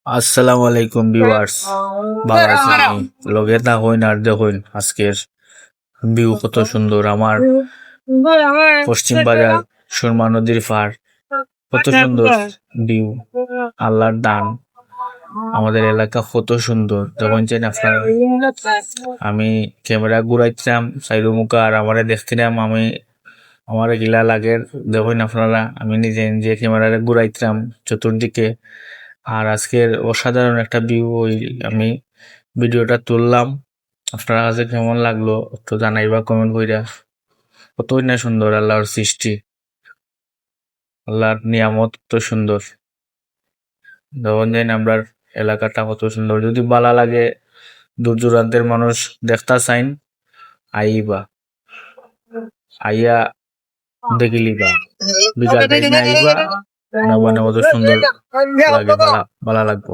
আসসালামু আলাইকুম ভিউয়ার্স, ভালো আছেন? লগে না হইন আর দেখুন আজকের ভিউ কত সুন্দর। আমার পশ্চিম বাজার সুরমা নদীর পাড়, কত সুন্দর ভিউ, আল্লাহর দান। আমাদের এলাকা কত সুন্দর দেখুন চাই আপনারা। আমি ক্যামেরা ঘুরাইছিলাম সাইডো মুখা আর আমারে দেখছিলাম, আমি আমার গিলা লাগে দেখুন আপনারা। আমি নিজে নিজে ক্যামেরারে ঘুরাইছিলাম চতুর্দিকে। আর আজকের অসাধারণ একটা ভিউ ওই আমি ভিডিওটা তুললাম। আপনার কাছে কেমন লাগলো একটু জানাইবা কমেন্ট কইরা। কতই না সুন্দর আল্লাহর সৃষ্টি, আল্লাহর নিয়ামত তো সুন্দর। যখন যাই আমরা এলাকাটা কত সুন্দর, যদি ভালো লাগে দূর দূরান্তের মানুষ দেখতা চাইন আইবা, আইয়া দেখিলিবা, বিকাল টাইমে আইবা, না মানে কত সুন্দর লাগে, ভালো লাগবো।